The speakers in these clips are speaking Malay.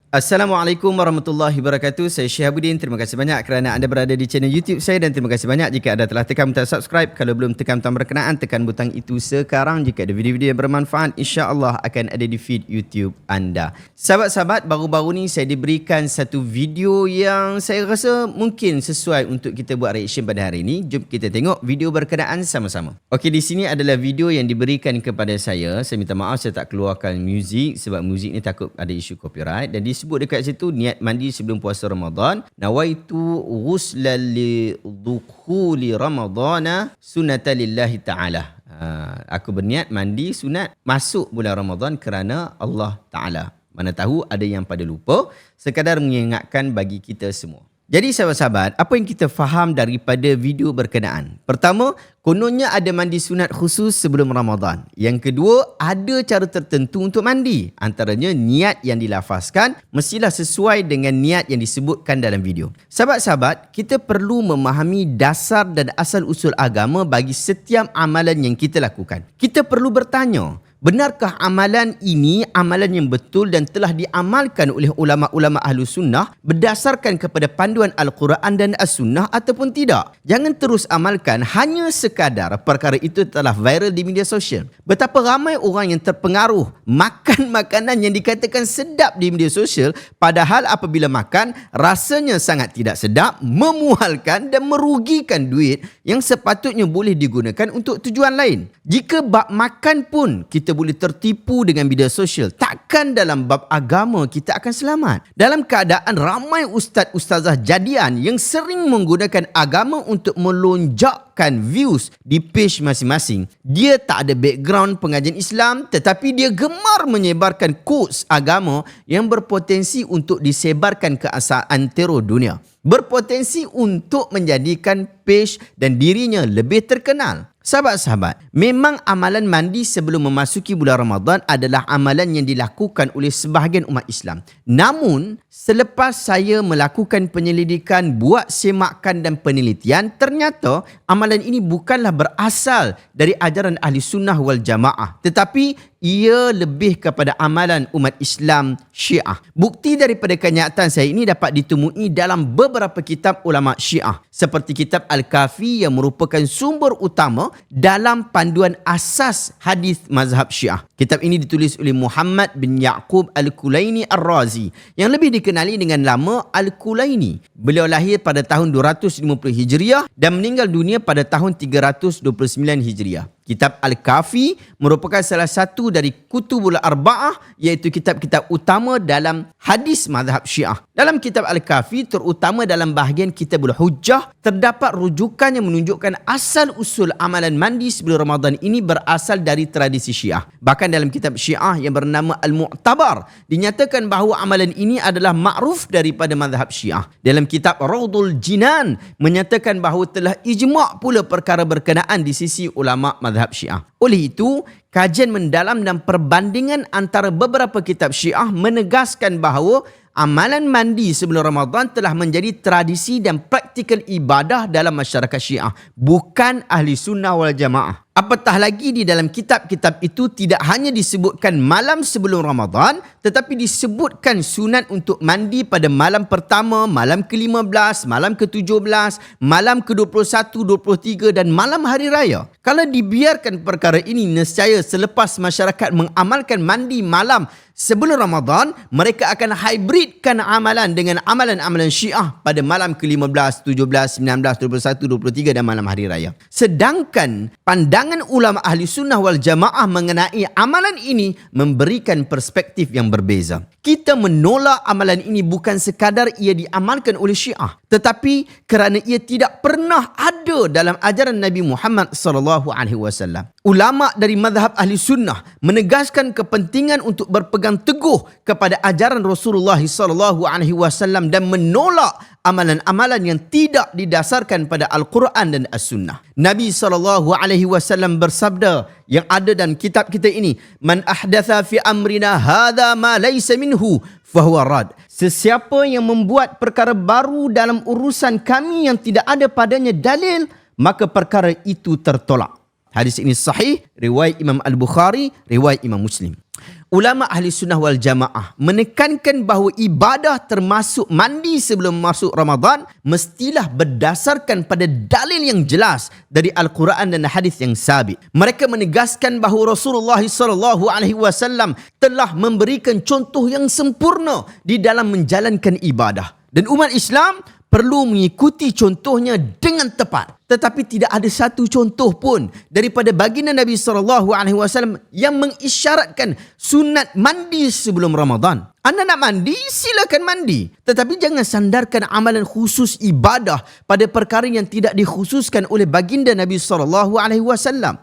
Assalamualaikum warahmatullahi wabarakatuh. Saya Syihabuddin. Terima kasih banyak kerana anda berada di channel YouTube saya dan terima kasih banyak jika anda telah tekan butang subscribe. Kalau belum tekan butang berkenaan, tekan butang itu sekarang. Jika ada video-video yang bermanfaat, insya-Allah akan ada di feed YouTube anda. Sahabat-sahabat, baru-baru ni saya diberikan satu video yang saya rasa mungkin sesuai untuk kita buat reaction pada hari ini. Jom kita tengok video berkenaan sama-sama. Okey, di sini adalah video yang diberikan kepada saya. Saya minta maaf saya tak keluarkan muzik sebab muzik ni takut ada isu copyright, dan disebut dekat situ niat mandi sebelum puasa Ramadan. Nawaitu ghuslan li dukhuli Ramadana sunnatan lillahi ta'ala. Aku berniat mandi sunat masuk bulan Ramadan kerana Allah Ta'ala. Mana tahu ada yang pada lupa, sekadar mengingatkan bagi kita semua. Jadi sahabat-sahabat, apa yang kita faham daripada video berkenaan? Pertama, kononnya ada mandi sunat khusus sebelum Ramadan. Yang kedua, ada cara tertentu untuk mandi. Antaranya niat yang dilafazkan mestilah sesuai dengan niat yang disebutkan dalam video. Sahabat-sahabat, kita perlu memahami dasar dan asal-usul agama bagi setiap amalan yang kita lakukan. Kita perlu bertanya, benarkah amalan ini amalan yang betul dan telah diamalkan oleh ulama-ulama ahlu sunnah berdasarkan kepada panduan Al-Quran dan As-Sunnah ataupun tidak? Jangan terus amalkan hanya sekadar perkara itu telah viral di media sosial. Betapa ramai orang yang terpengaruh makan makanan yang dikatakan sedap di media sosial, padahal apabila makan rasanya sangat tidak sedap, memuhalkan dan merugikan duit yang sepatutnya boleh digunakan untuk tujuan lain. Jika bab makan pun kita boleh tertipu dengan media sosial, takkan dalam bab agama kita akan selamat? Dalam keadaan ramai ustaz-ustazah jadian yang sering menggunakan agama untuk melonjakkan views di page masing-masing. Dia tak ada background pengajian Islam, tetapi dia gemar menyebarkan quotes agama yang berpotensi untuk disebarkan ke antero dunia, berpotensi untuk menjadikan page dan dirinya lebih terkenal. Sahabat-sahabat, memang amalan mandi sebelum memasuki bulan Ramadan adalah amalan yang dilakukan oleh sebahagian umat Islam. Namun, selepas saya melakukan penyelidikan, buat semakan dan penelitian, ternyata amalan ini bukanlah berasal dari ajaran ahli sunnah wal jamaah, tetapi ia lebih kepada amalan umat Islam Syiah. Bukti daripada kenyataan saya ini dapat ditemui dalam beberapa kitab ulama Syiah, seperti kitab Al-Kafi yang merupakan sumber utama dalam panduan asas hadis mazhab Syiah. Kitab ini ditulis oleh Muhammad bin Yaqub Al-Kulaini Ar-Razi yang lebih dikenali dengan nama Al-Kulaini. Beliau lahir pada tahun 250 Hijriah dan meninggal dunia pada tahun 329 Hijriah. Kitab Al-Kafi merupakan salah satu dari Kutubul Arba'ah, iaitu kitab-kitab utama dalam hadis mazhab Syiah. Dalam kitab Al-Kafi, terutama dalam bahagian Kitabul Hujjah, terdapat rujukan yang menunjukkan asal-usul amalan mandi sebelum Ramadan ini berasal dari tradisi Syiah. Bahkan dalam kitab Syiah yang bernama Al-Mu'tabar, dinyatakan bahawa amalan ini adalah ma'ruf daripada mazhab Syiah. Dalam kitab Raudul Jinan, menyatakan bahawa telah ijma' pula perkara berkenaan di sisi ulama' mazhab Syiah. Oleh itu, kajian mendalam dan perbandingan antara beberapa kitab Syiah menegaskan bahawa amalan mandi sebelum Ramadan telah menjadi tradisi dan praktikal ibadah dalam masyarakat Syiah, bukan ahli sunnah wal jamaah. Apatah lagi di dalam kitab-kitab itu tidak hanya disebutkan malam sebelum Ramadan, tetapi disebutkan sunat untuk mandi pada malam pertama, malam ke-15, malam ke-17, malam ke-21, 23 dan malam hari raya. Kalau dibiarkan perkara ini, nescaya selepas masyarakat mengamalkan mandi malam sebelum Ramadan, mereka akan hybridkan amalan dengan amalan-amalan Syiah pada malam ke-15, 17, 19, 21, 23 dan malam hari raya. Sedangkan pandangan ulama ahli sunnah wal jamaah mengenai amalan ini memberikan perspektif yang berbeza. Kita menolak amalan ini bukan sekadar ia diamalkan oleh Syiah, tetapi kerana ia tidak pernah ada dalam ajaran Nabi Muhammad SAW. Ulama dari mazhab ahli sunnah menegaskan kepentingan untuk berpegang teguh kepada ajaran Rasulullah SAW dan menolak amalan-amalan yang tidak didasarkan pada Al-Quran dan As-Sunnah. Nabi SAW bersabda yang ada dalam kitab kita ini, "Man ahdatha fi amrina hadha ma laysa minhu fahuwa rad." Sesiapa yang membuat perkara baru dalam urusan kami yang tidak ada padanya dalil, maka perkara itu tertolak. Hadis ini sahih, riwayat Imam Al-Bukhari, riwayat Imam Muslim. Ulama ahli sunnah wal jamaah menekankan bahawa ibadah termasuk mandi sebelum masuk Ramadan mestilah berdasarkan pada dalil yang jelas dari Al-Quran dan hadis yang sabit. Mereka menegaskan bahawa Rasulullah SAW telah memberikan contoh yang sempurna di dalam menjalankan ibadah. Dan umat Islam perlu mengikuti contohnya dengan tepat. Tetapi tidak ada satu contoh pun daripada baginda Nabi SAW yang mengisyaratkan sunat mandi sebelum Ramadan. Anda nak mandi, silakan mandi. Tetapi jangan sandarkan amalan khusus ibadah pada perkara yang tidak dikhususkan oleh baginda Nabi SAW.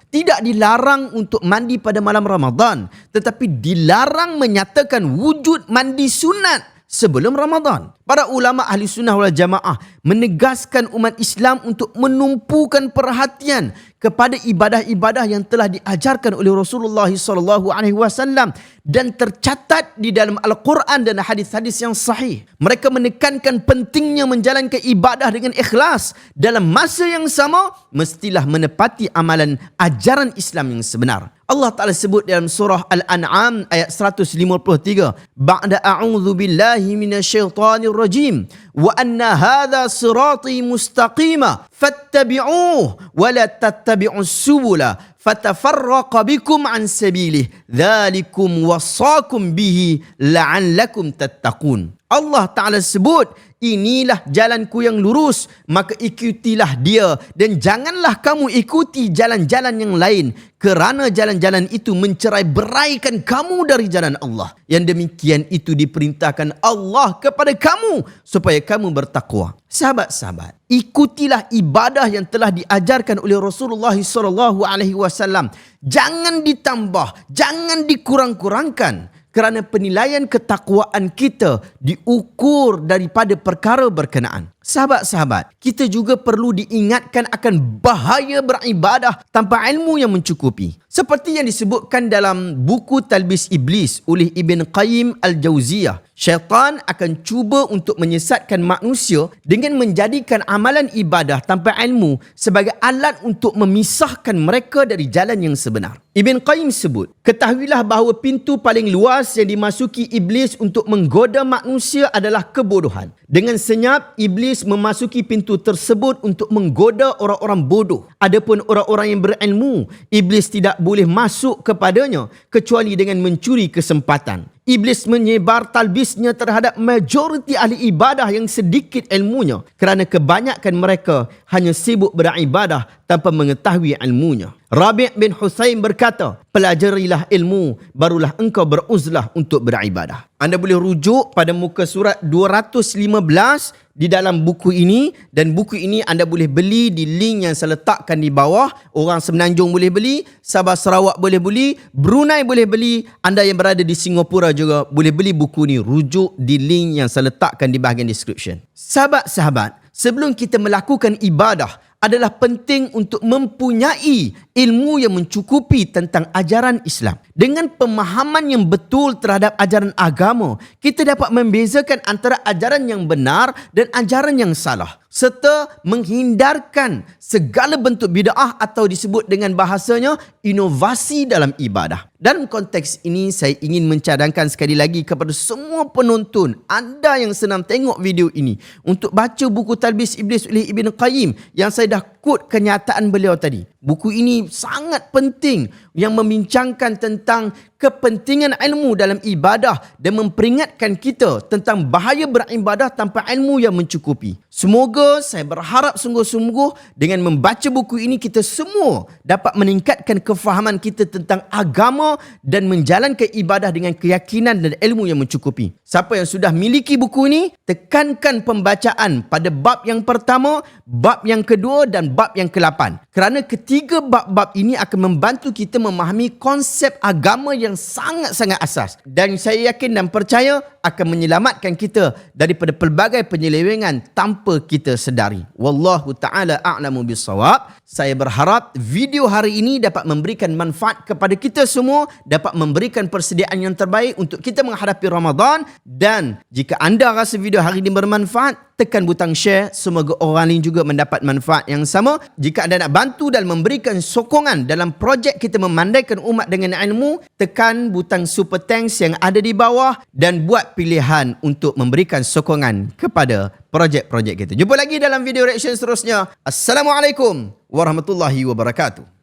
Tidak dilarang untuk mandi pada malam Ramadan, tetapi dilarang menyatakan wujud mandi sunat sebelum Ramadan. Para ulama ahli sunnah wal jamaah menegaskan umat Islam untuk menumpukan perhatian kepada ibadah-ibadah yang telah diajarkan oleh Rasulullah SAW dan tercatat di dalam Al-Quran dan hadis-hadis yang sahih. Mereka menekankan pentingnya menjalankan ibadah dengan ikhlas. Dalam masa yang sama, mestilah menepati amalan ajaran Islam yang sebenar. Allah Ta'ala sebut dalam surah Al-An'am ayat 153, Ba'da a'udhu billahi minasyaitanir rajim, wa anna hadha sirati mustaqima fattabi'uh wa la tattabi'us subula fatafarraqa bikum an sabilih dhalikum wassakum bihi la'allakum tattaqun. Allah Ta'ala sebut, inilah jalanku yang lurus, maka ikutilah dia dan janganlah kamu ikuti jalan-jalan yang lain, kerana jalan-jalan itu mencerai beraikan kamu dari jalan Allah. Yang demikian itu diperintahkan Allah kepada kamu supaya kamu bertakwa. Sahabat-sahabat, ikutilah ibadah yang telah diajarkan oleh Rasulullah SAW. Jangan ditambah, jangan dikurang-kurangkan. Kerana penilaian ketakwaan kita diukur daripada perkara berkenaan. Sahabat-sahabat, kita juga perlu diingatkan akan bahaya beribadah tanpa ilmu yang mencukupi. Seperti yang disebutkan dalam buku Talbis Iblis oleh Ibn Qayyim Al-Jauziyah, syaitan akan cuba untuk menyesatkan manusia dengan menjadikan amalan ibadah tanpa ilmu sebagai alat untuk memisahkan mereka dari jalan yang sebenar. Ibn Qayyim sebut, ketahuilah bahawa pintu paling luas yang dimasuki iblis untuk menggoda manusia adalah kebodohan. Dengan senyap, iblis memasuki pintu tersebut untuk menggoda orang-orang bodoh. Adapun orang-orang yang berilmu, iblis tidak boleh masuk kepadanya kecuali dengan mencuri kesempatan. Iblis menyebar talbisnya terhadap majoriti ahli ibadah yang sedikit ilmunya kerana kebanyakan mereka hanya sibuk beribadah tanpa mengetahui ilmunya. Rabi' bin Husain berkata, pelajarilah ilmu, barulah engkau beruzlah untuk beribadah. Anda boleh rujuk pada muka surat 215 di dalam buku ini, dan buku ini anda boleh beli di link yang saya letakkan di bawah. Orang Semenanjung boleh beli, Sabah Sarawak boleh beli, Brunei boleh beli, anda yang berada di Singapura juga boleh beli buku ini. Rujuk di link yang saya letakkan di bahagian description. Sahabat-sahabat, sebelum kita melakukan ibadah, adalah penting untuk mempunyai ilmu yang mencukupi tentang ajaran Islam. Dengan pemahaman yang betul terhadap ajaran agama, kita dapat membezakan antara ajaran yang benar dan ajaran yang salah, serta menghindarkan segala bentuk bid'ah atau disebut dengan bahasanya inovasi dalam ibadah. Dalam konteks ini, saya ingin mencadangkan sekali lagi kepada semua penonton, anda yang senang tengok video ini, untuk baca buku Talbis Iblis oleh Ibn Qayyim yang saya dah quote kenyataan beliau tadi. Buku ini sangat penting yang membincangkan tentang kepentingan ilmu dalam ibadah dan memperingatkan kita tentang bahaya beribadah tanpa ilmu yang mencukupi. Semoga, saya berharap sungguh-sungguh dengan membaca buku ini kita semua dapat meningkatkan kefahaman kita tentang agama dan menjalankan ibadah dengan keyakinan dan ilmu yang mencukupi. Siapa yang sudah miliki buku ini, tekankan pembacaan pada bab yang pertama, bab yang kedua dan bab yang ke-8. Kerana ketiga bab-bab ini akan membantu kita memahami konsep agama yang sangat-sangat asas. Dan saya yakin dan percaya akan menyelamatkan kita daripada pelbagai penyelewengan tanpa kita sedari. Wallahu ta'ala a'lamu bissawab. Saya berharap video hari ini dapat memberikan manfaat kepada kita semua, dapat memberikan persediaan yang terbaik untuk kita menghadapi Ramadan. Dan jika anda rasa video hari ini bermanfaat, tekan butang share, semoga orang lain juga mendapat manfaat yang sama. Jika anda nak bantu membantu dan memberikan sokongan dalam projek kita memandaikan umat dengan ilmu, tekan butang super thanks yang ada di bawah dan buat pilihan untuk memberikan sokongan kepada projek-projek kita. Jumpa lagi dalam video reaction seterusnya. Assalamualaikum warahmatullahi wabarakatuh.